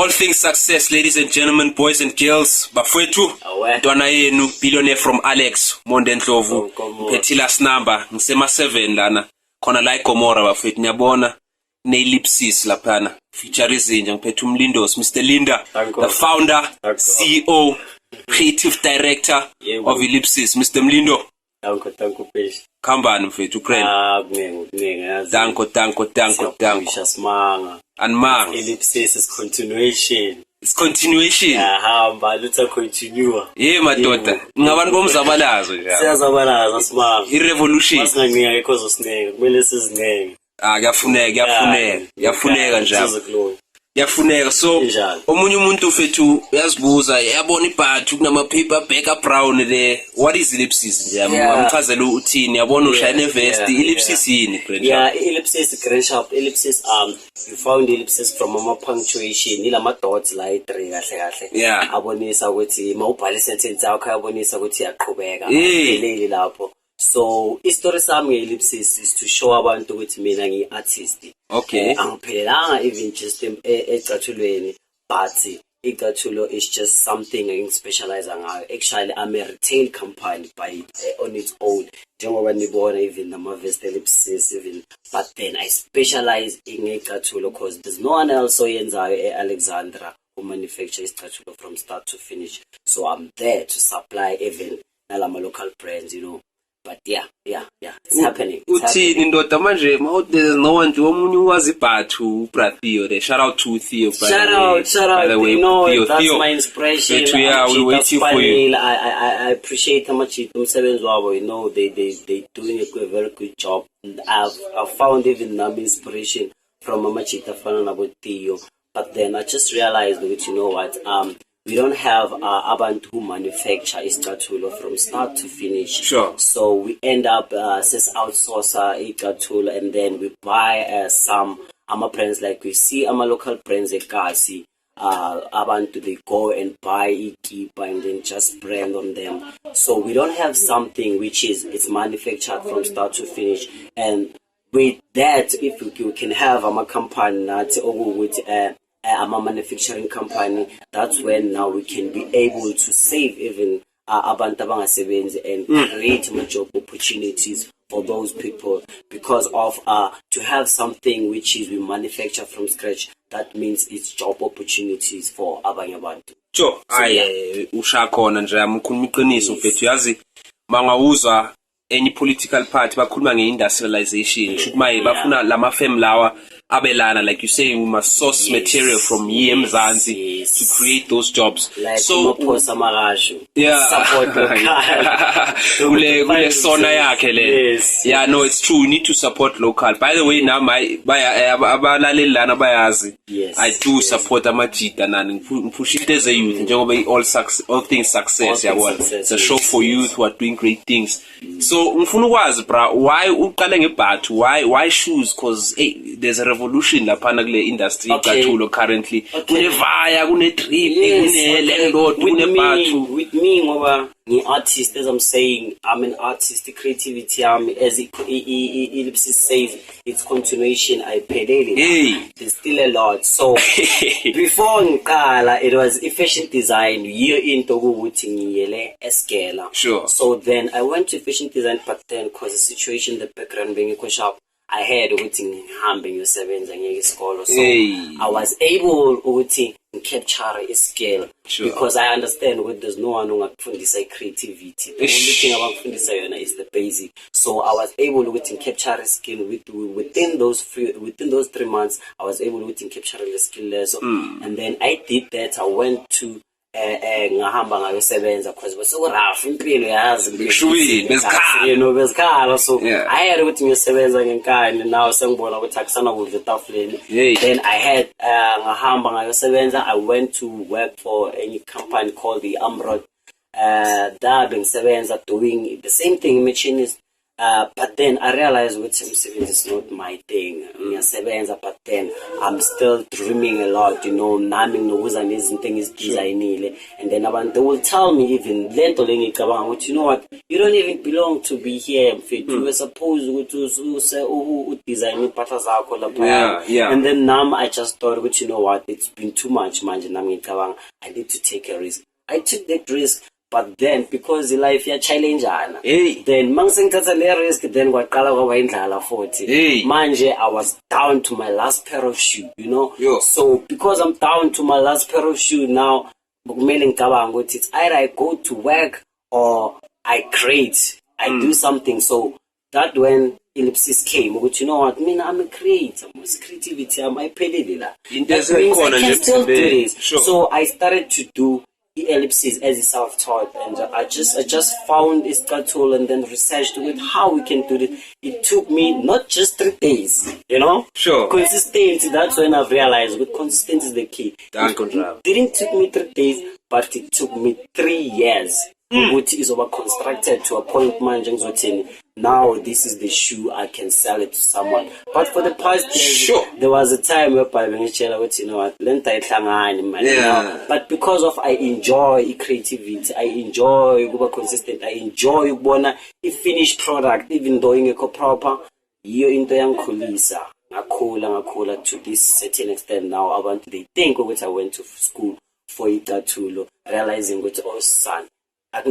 All things success, ladies and gentlemen, boys and girls. Bafwethu, ntwana yenu, billionaire from Alex, Monde Ndlovu, Petilas number, ngisema 7 lana. Khona la iGomora bafwethu, nyabona, ne-Ellipsis laphana. Feature izinja, ngiphethe umlindos, Mr. Linda, the founder, CEO, creative director of Ellipsis, Mr. Mlindo. Tanko fish. Kambani mfethu, Ukraine. Tanko. And man. Ellipsis is continuation. It's continuation. Aluta continua. Madoda. Ngabantu bomzabalazo nje. Siyazabalaza simanga. I-revolution. Masinganika ikozo sinenge. Kumele sizinenge. Kuyafuneka njalo. Yafuneka so omunye umuntu ufethu uyazibuza yabona iBathu kunama paperback brown le what is Ellipsis nje amchazela uthini yabona ushayine vest Ellipsis yini Ellipsis grand shop Ellipsis you found Ellipsis from ama punctuation ilama dots la 3 kahle abonisa ukuthi mawubhala sentence yakho yabonisa ukuthi yaqhubeka leli lapho. So history sami Ellipsis is to show abantu ukuthi mina ngi-artist. Okay. Angiphelelanga even just ecathulweni, but icathulo is just something I specialize ngayo. Actually, I'm a retail company by on its own. Njengoba nibona even nama-vest Ellipsis even, but then I specialize in icathulo because there's no one else oyenzayo e-Alexandra who manufacture icathulo from start to finish. So I'm there to supply even nalama local brands, you know. But yeah, it's happening. Uthini ndoda manje there's no one to omunye wazi Bathu Theo there. Shout out to Theo. Shout out. By the way, Theo, that's my inspiration. We waiting for you. I appreciate how much umsebenzi wabo, you know, they doing a very good job. And I've found even some inspiration from Mamachita Fana about Theo. But then I just realized that, you know what, we don't have abantu who manufacture icathulo from start to finish. Sure. So we end up outsource icathulo and then we buy some brands like we see local brands ekasi. Abantu they go and buy ikipa and then just brand on them. So we don't have something which it's manufactured from start to finish. And with that, if we can have a company with I'm a manufacturing company, that's when now we can be able to save even abantu abangasebenzi and create more job opportunities for those people because of to have something which is we manufacture from scratch. That means it's job opportunities for abanye abantu. Sure. Ushakhona nje amkhuluma iqiniso mfethu yazi mangawuzwa any political party bakhuluma nge-industrialization should maye bafuna lama firm lawa abelana like you say we must source material from here Mzansi to create those jobs like so support kule sona yakhe le no it's true we need to support local. By the way now abalaleli lana bayazi I do support amajita nani ngipush it as a youth njengoba all things success yabona it's a show for youth who are doing great things. So ngifuna ukwazi bra why uqale ngeBathu why shoes cause there's a revolution laphana kule industry icathulo currently kunevaya kune-drip kune-landlord kune-Bathu with me ngoba ngi-artist as I'm saying I'm an artist creativity as Ellipsis says it's continuation ayipheleli there's still a lot so before ngiqala it was fashion design year into ukuthi ngiyele eskela so then I went to fashion design but then cause the situation the background being shop I had ukuthi ngihambe ngiyosebenza ngeke isikolo so I was able ukuthi capture a skill because I understand that there's no one ongakufundisa creativity. The only thing abakufundisa yona is the basic. So I was able to capture a skill within those 3 months. I was able to capture the skill there. So and then I did that. I went to ngahamba ngayosebenza because so rough impilo yazi bezikhala so I had ukuthi ngiyosebenza ngenkani now sengibona ukuthi akusana kudla etafuleni then I had ngahamba ngayosebenza I went to work for a company called the Amrod that bengisebenza doing the same thing machinist But then I realized with M7 is not my thing. But then I'm still dreaming a lot, naming no thing is designing. And then they will tell me even you know what, you don't even belong to be here. You were supposed to design and then now I just thought, you know what, it's been too much, man. I need to take a risk. I took that risk. But then, because the life ya challenge then mangsengatha le risk, then kwaqala kwaba 40. Manje I was down to my last pair of shoes, So because I'm down to my last pair of shoes now, it's either I go to work or I create, I do something. So that when Ellipsis came, but you know what, I'm a creator, I'm creativity, I'm a pedidilla. That means I can still do this. Sure. So I started to do Ellipsis as a self-taught, and I just found this tool and then researched with how we can do it. It took me not just 3 days, Sure. Consistency, that's when I've realized with consistency is the key. It didn't take me 3 days, but it took me 3 years. Which is over constructed to a point, now this is the shoe, I can sell it to someone. But for the past years, there was a time where but because of I enjoy creativity, I enjoy consistent, I enjoy a finished product, even though in a proper, you're into yankulisa. Ngakula to this certain extent now. They think of I went to school for Ikatulo, realizing what son. For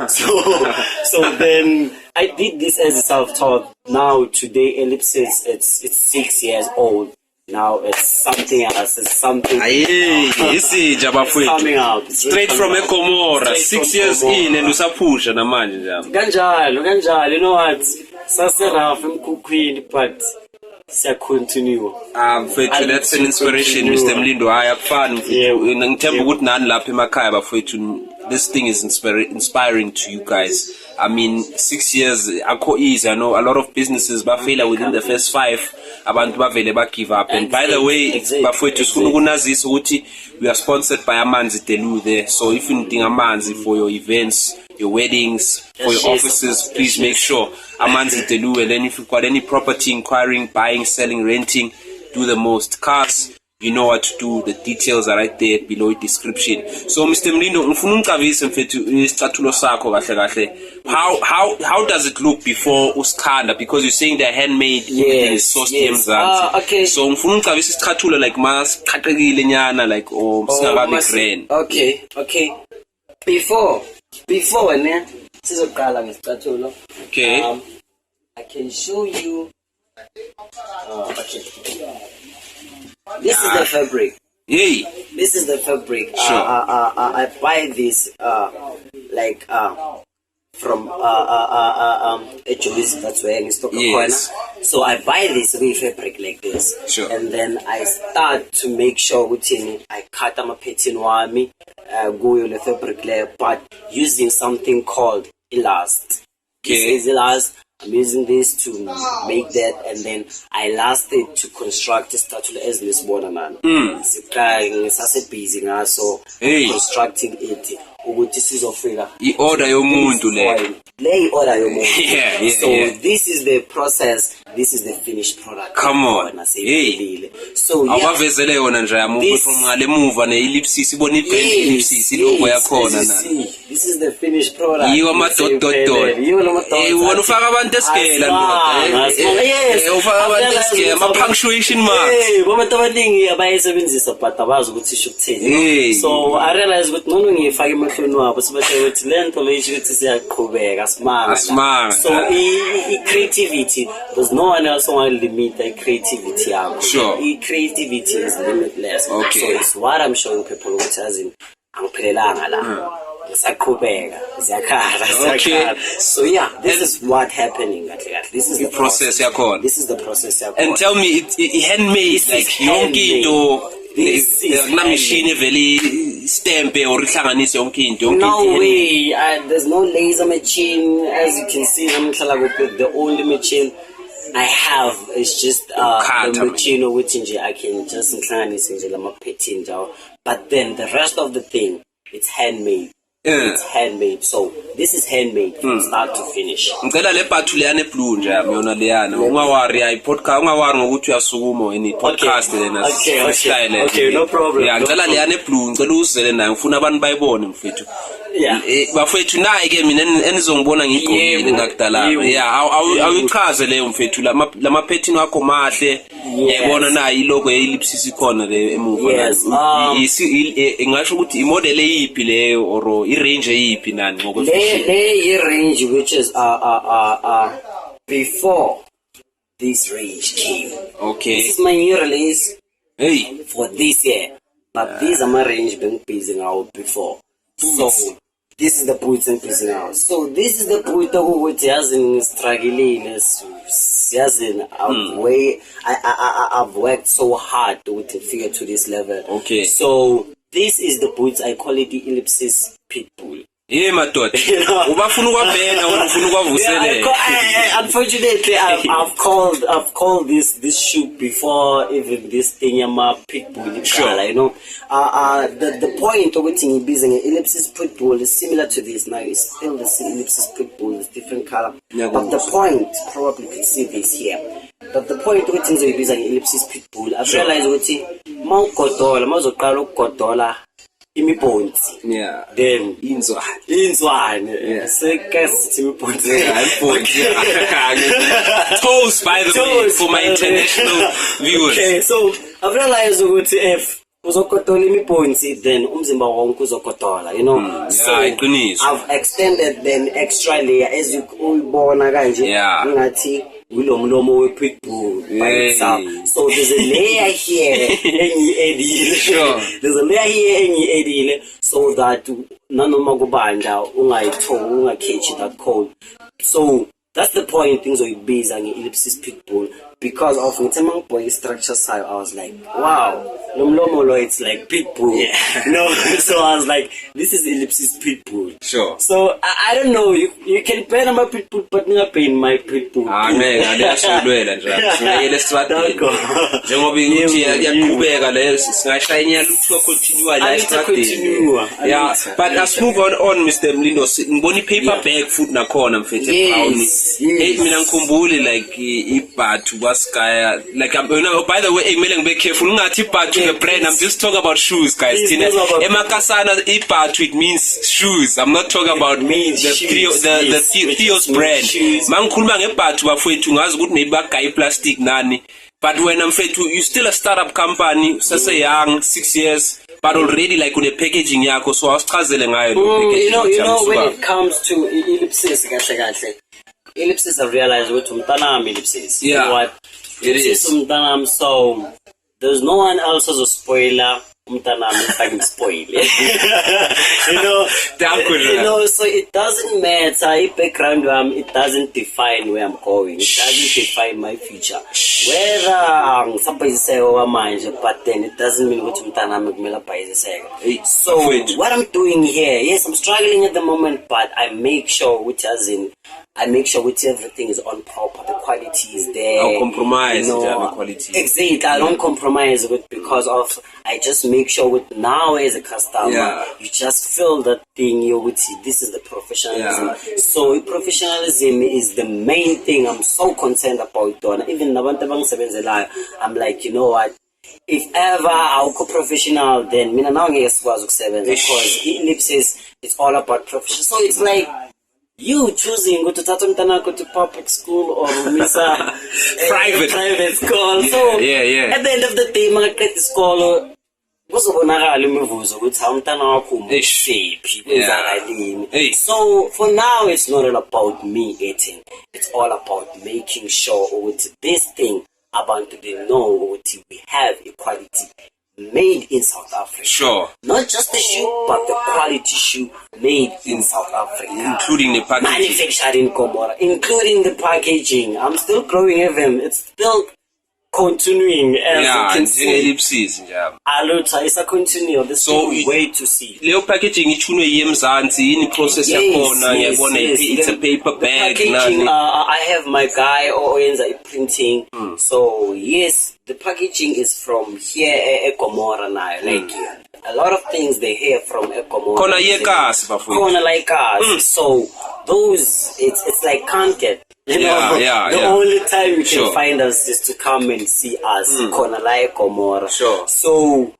so then I did this as a self-taught. Now today Ellipsis, it's 6 years old. Now it's something else. It's something coming out. Straight from Ekomora, 6 years in and usapusha na manje Ganjalo, you know what? Saserafu mkukwini, but continua. That's an inspiration, Mr. Mlindo. I have fun. This thing is inspiring to you guys. I mean, 6 years, easy. I know a lot of businesses fail within the first 5. Abantu give up. And by the way, we are sponsored by Amanzi Telu there. So if you need Amanzi for your events, your weddings, for your offices, please make sure Amanzi Telu. And then if you've got any property inquiring, buying, selling, renting, do the most. Cars, you know what to do. The details are right there below the description. So Mr. Mlindo, how does it look before uskanda? Because you're saying they're handmade, yes. Okay. So like mas like okay. Before when okay, I can show you. Okay. This is the fabric. This is the fabric. Sure. I buy this from a Jewish, that's where in Stockholm. Yes. So I buy this fabric like this. Sure. And then I start to make sure I cut my continua go the fabric layer, but using something called Ellipsis. Okay. This is Ellipsis. I'm using this to make that, and then I lasted to construct a statue as this border man. Busy now, so constructing it. This is Africa. Order your moon to lay order your moon. So this is the process. This is the finished product. Come on. So this is the finished product. Punctuation marks. So I realized with so creativity, there's no one else who will limit the creativity. Sure. Creativity is limitless. Okay. So it's what I'm showing people, which has in okay. So this is what happening. This is the process. This is the process. And tell me, it's handmade, like yonke this is machine very stamp or no way. There's no laser machine. As you can see, the only machine I have is just the machine which I can just incline. But then the rest of the thing, it's handmade. It's handmade. So this is handmade from start to finish. Ngicela le Bathu leyana blue nje yami yona leyana. Ungawari ayi podcast ungawari ngokuthi uyasukuma any podcast lena. Okay, no problem. Yeah, ngicela leyana blue ngicela uzele nayo ngifuna abantu bayibone mfethu. Yeah. Bafethu naye ke mina enizongibona ngigqokile ngakudala. Yeah, awuchaze leyo mfethu lama pattern wakho mahle. Yabona naye ilogo ye-Ellipsis ikhona le emuva. Yes. Ngisho ukuthi imodel eyipi leyo or i-range eyipi nani ngokuthi. Le range which is before this range came. Okay. This is my new release. Hey. For this year. But these are my range being busy out before. So this is the boots and busy out. So this is the boot who hasn't struggling hasn't I've worked so hard to figure to this level. Okay. So this is the boots, I call it the Ellipsis Pitbull. Yeah, madoda. Ubafuna ukwabhena wena ufuna ukwavuselela. Unfortunately, I've called this shoe before even this thing yama Pitbull. Sure. You know, the point of what you're using Ellipsis Pitbull is similar to this. Now it's still the same Ellipsis Pitbull, it's different color. Yeah, but the point, probably you can see this here. But the point of what you're using Ellipsis Pitbull, I've realized what mawuzoqala imibhonzi. Yeah. Then inzwane. Yeah. Sekasithi imibhonzi. Toast, by the way, for my international viewers. Okay, so I've realized ukuthi if uzokotola imibhonzi then umzimba wonke uzokotola, you know. So I've extended then extra layer as you uyibona kanje. Yeah. Ngathi ulomlomo we-pitbull by itself. So there's a layer here engiyi-edile. Sure. There's a layer here engiyi-edile so that nanoma kubanda ungakhetshi that cold. So that's the point things oyibiza nge-Ellipsis Pitbull because of ngithi boy structure sayo I was like, wow, lomlomo lo it's like pitbull. Yeah. No, so I was like, this is Ellipsis Pitbull. Sure. So I don't know, you can paint my pitbull but ningapayini my pitbull. Ngiyashulwela nje. Singayele strategy. Njengoba ukuthi yaqhubeka le singashayina lutho continua la strategy. Yeah, but let's move on Mr. Mlindo. Ngibona i-paper bag futhi nakhona mfethu ebrown. Hey mina ngikhumbule like iBathu kwaskaya like you know, by the way kumele ngibe careful ungathi iBathu the brand. I'm just talking about shoes guys. Thina emakasana iBathu it means shoes. I'm not talking about the Theo's brand. Mangikhuluma ngeBathu bafethu ngazi ukuthi maybe bagaya plastic nani. But when I'm mfethu you still a startup company, sase young 6 years. But already like on the packaging yakho so awusichazele ngayo lo packaging. You know when it comes to Ellipsis kahle Ellipsis I realized ukuthi umntanami Ellipsis. Yeah. You know what? It is. Umntanami, so there's no one else as a spoiler. Umntanami if I can spoil. You know, so it doesn't matter background it doesn't define where I'm going. It doesn't define my future. Whether somebody say but then it doesn't mean what umntanami kumele abhayiziseke. So what I'm doing here, yes, I'm struggling at the moment, but I make sure everything is on proper, the quality is there. Don't compromise the quality. Exactly, I don't compromise with because of I just make sure with now as a customer, you just feel that thing this is the professionalism. Yeah. So professionalism is the main thing I'm so concerned about. Even I'm like, you know what? If ever I'll go professional, then mina now because Ellipsis it's all about profession. So it's like you choosing go to Tatumtanako to public school or Misa private school. So yeah. At the end of the day, my credit school kuzobonakala imivuzo ukuthi umntana wakho umshephi kwenzakalini. So for now it's not all about me eating, it's all about making sure with this thing about to know what we have equality made in South Africa. Sure. Not just the shoe, but the quality shoe made in South Africa. Including the packaging. Manufactured in Komora, including the packaging. I'm still growing even. It's still continuing as you can see. Ellipsis njalo. Aluta is a continua. The same way to see. Leyo packaging ichunwe yemzansi in process yakhona ngiyabona it's a paper bag. Packaging, I have my guy oyenza printing. So yes, the packaging is from here Gomora now. Like a lot of things they hear from Gomora. Kona yekas bafowethu. Kona like us. So those it's like can't get. You know, the only time you can find us is to come and see us. Kona like Gomora. Sure. So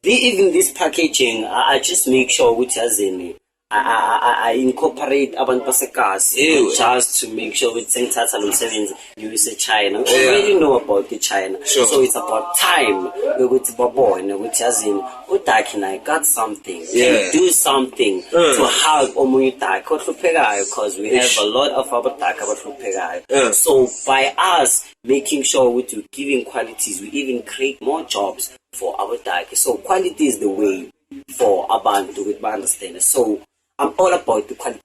even this packaging, I just make sure which has in it. I incorporate abantu basekazi just to make sure with sengithatha lo msebenzi use China. We already know about the China. So it's about time ukuthi babone ukuthi yazini uDaki na got something. Can do something to help omunye uDaki ohluphekayo because we have a lot of our Daki abahluphekayo. So by us making sure we're giving qualities, we even create more jobs for our Daki. So quality is the way for abantu with understanding. So I'm all about the quality.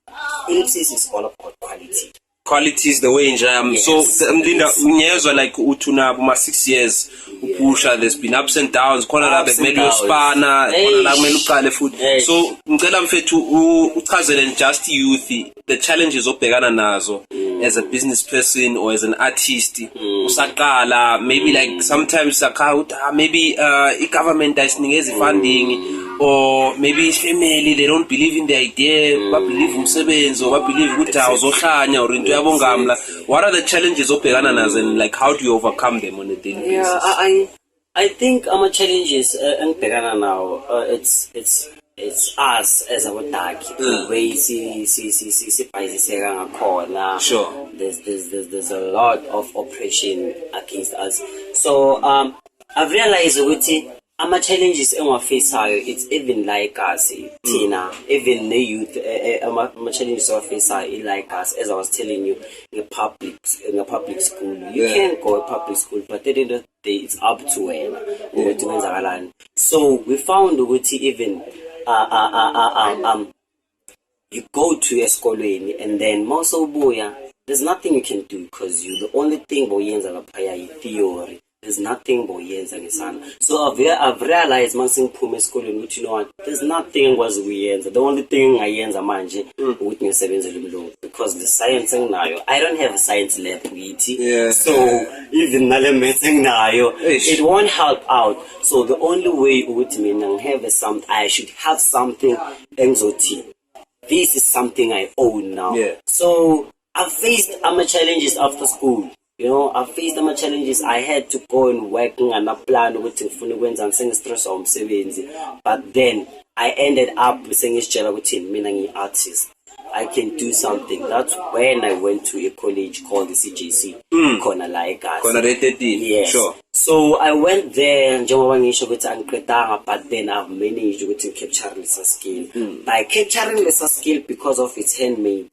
Ellipsis is all about quality. Quality is the way njam. So Mlinda unyezwa like utuna buma 6 years upusha, there's been ups and downs. Khona la bekumele uyospana, khona la kumele uqale futhi. So ngicela mfethu uchazele just youth the challenges obhekana nazo as a business person or as an artist. Usaqala maybe like sometimes maybe government ayisinikeza funding. Or maybe family, they don't believe in the idea, but believe umsebenzi, or believe ukuthi awuzohlanya or into yabo ngamla. What are the challenges obhekana nazo and like how do you overcome them on a daily basis? I think our challenges engibhekana now it's us as our Daki, the way sibhayisiseka ngakhona. Sure. There's a lot of oppression against us. So I've realized ukuthi ama challenges engiwafaceayo it's even like us Tina, even the youth ama challenges engiwafaceayo like us, as I was telling you, in a public school you can go to public school, but at the end of the day it's up to wena ukuthi wenzakalani. So we found ukuthi even you go to eskolweni and then mawusobuya there's nothing you can do because you the only thing boyenza lapha yi theory. There's nothing boyenza ngesana. So I've realized masingiphume esikoleni ukuthi you know what, there's nothing engikwazi ukuyenza. The only thing ngayenza manje ukuthi ngisebenzele umlomo because the science enginayo, I don't have a science lab kithi. So even nale maths enginayo it won't help out. So the only way ukuthi mina ngihave something, I should have something engizothi this is something I own now. So I faced my challenges after school. You know, I faced my challenges. I had to go and work and a plan ukuthi ngifuna ukwenza ngisengistress umsebenzi. But then I ended up sengizitshela ukuthi mina ngi-artist. I can do something. That's when I went to a college called the CJC. Khona la eGhana. Khona rated. Yes. Sure. So I went there njengoba ngisho ukuthi angiqedanga, but then I've managed ukuthi capture lesa skill. By capturing lesa skill because of its handmade,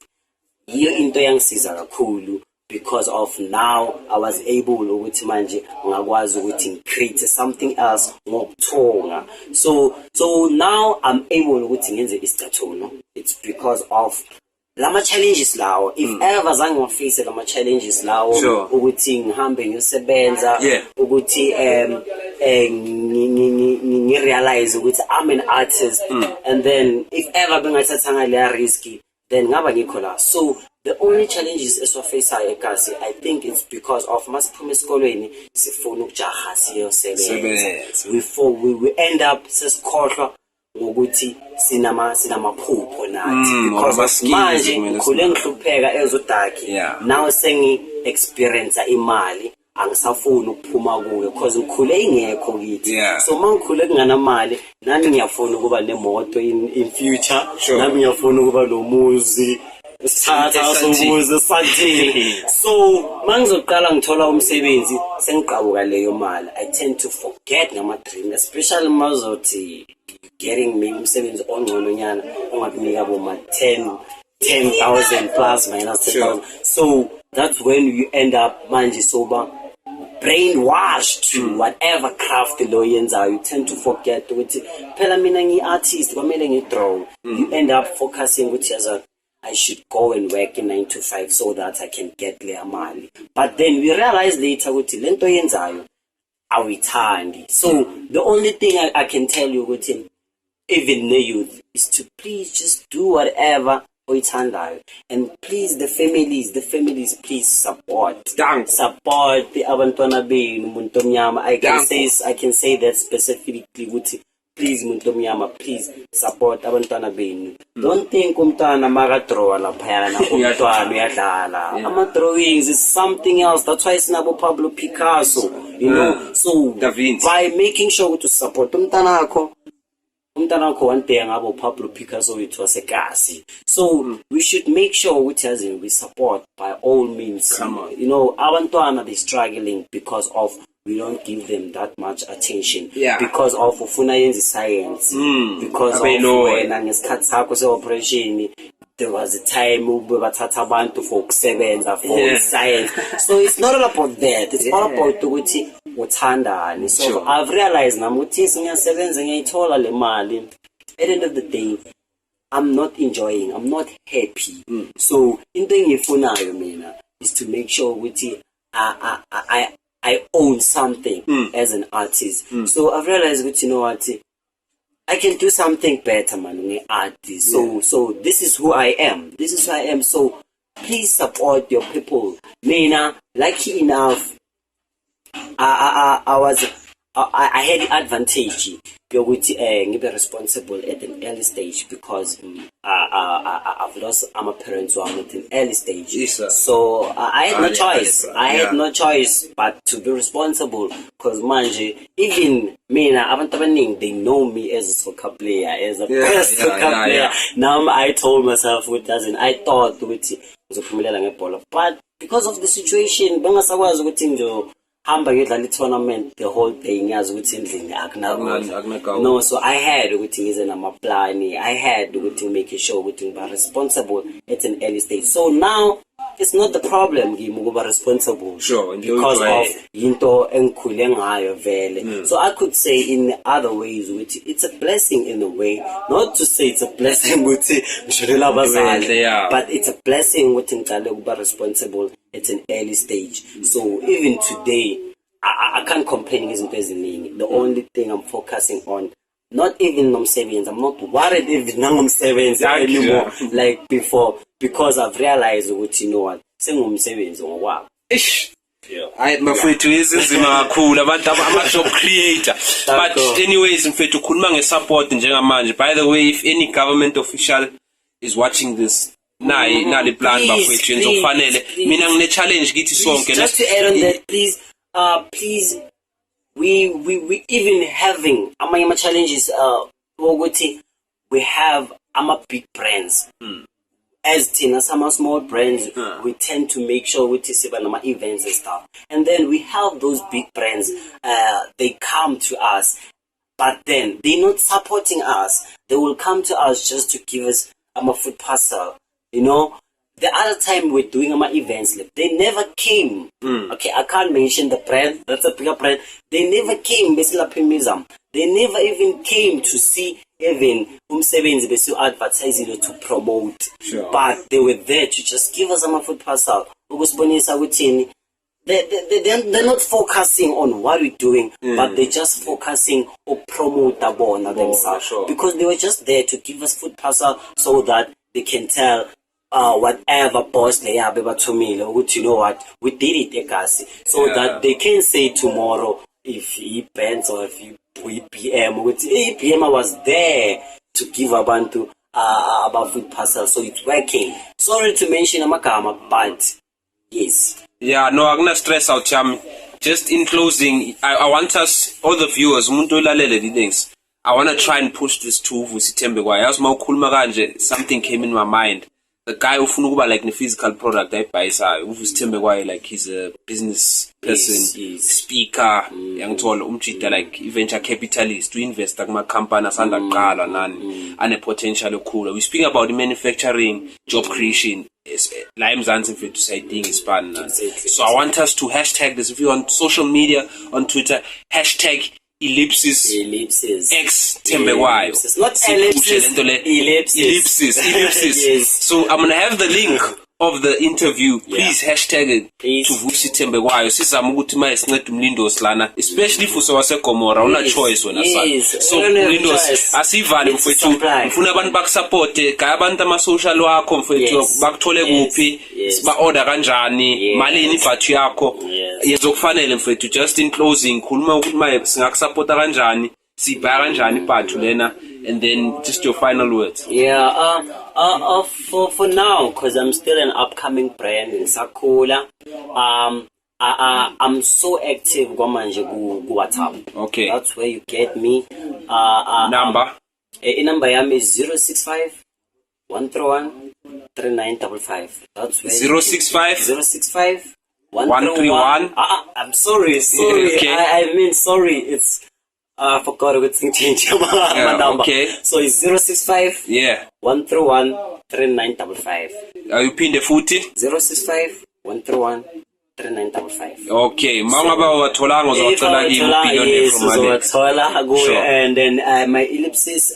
yiyo into yangisiza kakhulu. Because of now I was able ukuthi manje ngakwazi ukuthi create something else ngokuthonga. So now I'm able ukuthi ngenze isicathulo. It's because of lama challenges lawo. If ever zange waface lama challenges lawo ukuthi ngihambe ngiyosebenza ukuthi ngi realize ukuthi I'm an artist and then if ever bengathathanga le risky then ngaba ngikho la. So the only challenges esiwafaceayo eKasi, I think it's because of masiphume esikolweni sifuna ukujaha siyosebenza. We end up sesikhohlwa ngokuthi sinamaphupho nathi because manje ngikhule ngihlupheka ezodaki. Now sengi experience imali angisafuni ukuphuma kuyo because ngikhule ingekho kithi. So mangikhule kunganamali nami ngiyafuna ukuba nemoto in future, nami ngiyafuna ukuba nomuzi so mangizoqala ngithola umsebenzi sengiqabuka leyo mali, I tend to forget ngama dream, especially mazothi getting maybe umsebenzi ongcono nyana ongakunika boma 10,000 plus minus 10,000. So that's when you end up manje soba brainwashed to whatever craft lo yenzayo. You tend to forget ukuthi phela mina ngi-artist kwamele ngi-draw. You end up focusing ukuthi yaza I should go and work in 9 to 5 so that I can get le mali. But then we realized later ukuthi lento yenzayo awithandi. So the only thing I can tell you ukuthi even the youth is to please just do whatever oyithandayo, and please the families please support the abantwana benu umuntu omnyama. I can say that specifically ukuthi please umuntu omnyama, please support abantwana benu. Don't think umntwana makadraw laphayana umntwana uyadlala. Ama drawings is something else. That's why sinabo Pablo Picasso, you know. So by making sure to support umntana wakho one day ngabo Pablo Picasso wethu wasekasi. So we should make sure we support by all means. You know, abantwana they struggling because of we don't give them that much attention. Because of ufuna yenza science. Because of wena ngesikhathi sakho se-operation there was a time bathatha abantu for ukusebenza for science. So it's not all about that. It's all about ukuthi uthandani. So I've realized nami ukuthi singasebenza ngiyithola le mali. At the end of the day, I'm not enjoying. I'm not happy. So into engiyifunayo mina is to make sure ukuthi I own something as an artist. So I've realized that, you know what, I can do something better, man, artist. So this is who I am. So please support your people. Mina, lucky enough, I had the advantage be responsible at an early stage because I've lost my parents who are at an early stage. So I had no choice. I had no choice but to be responsible because manje, even me they know me as a soccer player, as a best soccer player. Now I told myself I thought but because of the situation, hamba ngidlala tournament the whole day ngiyazi ukuthi endlini akunakho. No, so I had ukuthi ngize namaplani. I had ukuthi make sure ukuthi ngiba responsible at an early stage. So now it's not the problem ukuba responsible because of into engikhule ngayo vele. So I could say in other ways ukuthi it's a blessing in a way, not to say it's a blessing ukuthi ngishonela abazali, but it's a blessing ukuthi ngiqale ukuba responsible at an early stage. So even today I can't complain izinto eziningi. The only thing I'm focusing on, not even nomsebenzi, I'm not worried even nangomsebenzi anymore like before, because I've realized ukuthi, you know what, sengumsebenzi ngokwabo. I mfowethu izinzima kakhulu abantu ama-job creator. But anyways mfowethu ukhuluma nge-support njengamanje. By the way, if any government official is watching this, nali plan bafowethu yenza okufanele. Mina ngine challenge kithi sonke. Just to add on that, please, we even having ama challenges ukuthi we have big brands. As tina some small brands, we tend to make sure we siba nama events and stuff, and then we have those big brands. They come to us, but then they're not supporting us. They will come to us just to give us a food parcel. You know, the other time we're doing my events, they never came. Okay, I can't mention the brand. That's a bigger brand. They never came. They never even came to see even umsebenzi besu advertising to promote. But they were there to just give us a food parcel. They're not focusing on what we're doing, but they're just focusing on promote themselves. Because they were just there to give us food parcel so that they can tell whatever boss they are to me, you know what, we did it, Ekasi. So that they can say tomorrow if he bends or if he PM, I was there to give Abantu about food parcel, so it's working. Sorry to mention Amakama, but yes. Yeah, no, I'm gonna stress out, Cham. Just in closing, I want us, all the viewers, I want to try and push this to Vusi Thembekwayo. Something came in my mind. The guy who like the physical product I buy, Vusi Thembekwayo, like he's a business person, speaker, young tall, like venture capitalist, to invest like my company and a potential cool. We speak about the manufacturing, job creation. So I want us to hashtag this. If you're on social media, on Twitter, hashtag Ellipsis X Thembekwayo. Ellipsis. Not ellipsis. Ellipsis. Ellipsis. So I'm gonna have the link of the interview. Please hashtag it to Vusi Thembekwayo. Sizama ukuthi ma isincede umlindosi lana, especially for sewasegomora una choice wena side. So umlindosi asivale mfethu, mfuna abantu bakusupport, kaya abantu ama social wakho mfethu bakuthole kuphi, siba order kanjani, malini Bathu yakho. Yezokufanele mfethu. Just in closing, khuluma ukuthi ma singakusupporta kanjani, sibhaya kanjani Bathu lena, and then just your final words. For now, because I'm still an upcoming brand in Sakula, I'm so active kwamanje ku WhatsApp. Okay. That's where you get me. Number? Number yam is 065 131 3955. That's where 065 131. I'm sorry. Okay. I mean sorry. It's I forgot to change my number. Okay. So it's 065 131 3955. You pin the footy? 065 131 3955. Okay. Mama ba watholanga uzothola impilo from Sure. And then my Ellipsis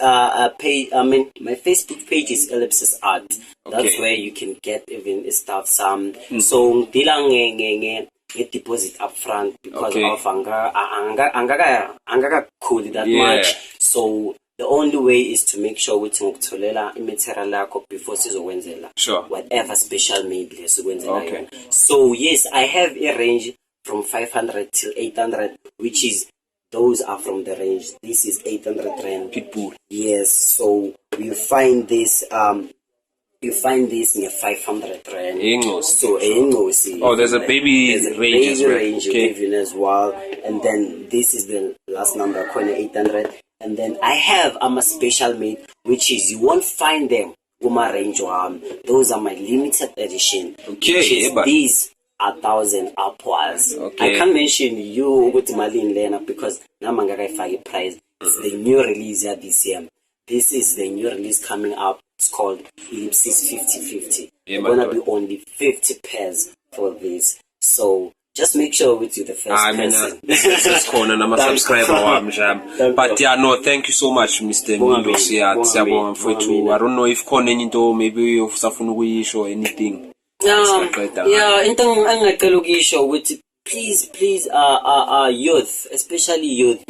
page, my Facebook page is Ellipsis Art. That's where you can get even stuff some. So dilang get deposit up front because of anga cool that much. So the only way is to make sure we tolela material lakho before sizowenzela. Sure. Whatever special made lesizowenzela. So yes, I have a range from 500 till 800, which is those are from the range. This is 800 rand. Pitbull. Yes. So you find this near 500 rand. So there's a baby range even as well. And then this is the last number, 800. And then I have a special made, which is you won't find them Uma range. Those are my limited edition. These are 1,000 upwards. I can't mention you with Malin Lena because Namanga price. It's the new release this year. This is the new release coming up. It's called Ellipsis 50/50. Gonna be only 50 pairs for this. So just make sure with you the first person. This is corner. I'm a subscriber. But thank you so much, Mr. Mundos. I don't know if Corner into maybe you have or anything. Show with please, youth, especially youth.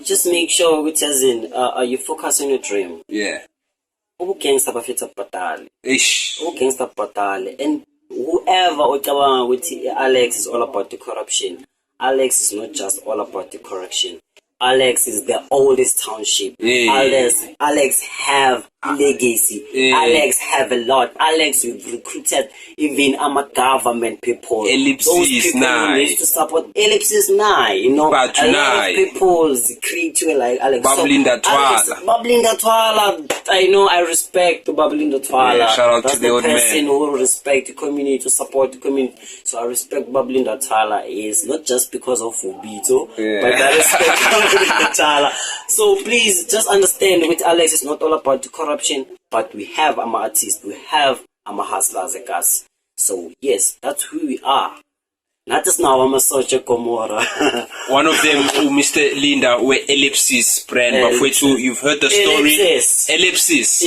Just make sure which as in you focus on your dream. Gangster patali. And whoever with Alex is all about the corruption. Alex is not just all about the corruption. Alex is the oldest township. Alex have legacy. Alex have a lot. Alex we've recruited even government people. Ellipsis those people who need to support Ellipsis 9. You know, Bathu a lot of people create like Alex. Bubbling the Twala. I know. I respect Bubbling the Twala. Shout out That's to the old man. person who respect the community, to support the community. So I respect Bubbling the Twala is not just because of Ubito, but I respect the Twala. So please just understand with Alex, it's not all about the corruption, but we have artists, we have hustlers like us. So yes, that's who we are. Not just now, I'm a social Gomorrah. One of them, Mr. Linda, were Ellipsis brand. But for you, you've heard the story. Ellipsis.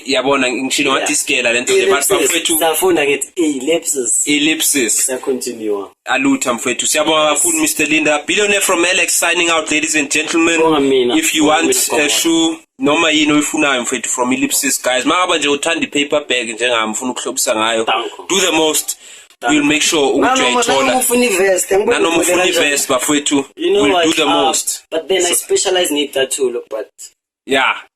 Yabona ngishilo ngathi scale lento le but mfethu safunda ngithi Ellipsis continua. Aluta mfethu. Siyabonga kakhulu Mr. Linda. Billionaire from Alex signing out, ladies and gentlemen. If you want a shoe noma yini oyifunayo mfethu from Ellipsis, guys, mangaba nje uthanda ipaper bag njengami ufuna ukuhlobisa ngayo, do the most. We'll make sure Nanoma ufuna invest bafethu, we'll do the most. But then I specialize in that too, but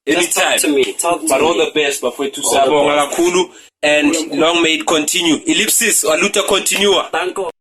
anytime. Talk to but me. All the best bafethu. Siyabonga kakhulu and long may it continue. Ellipsis, Aluta continua.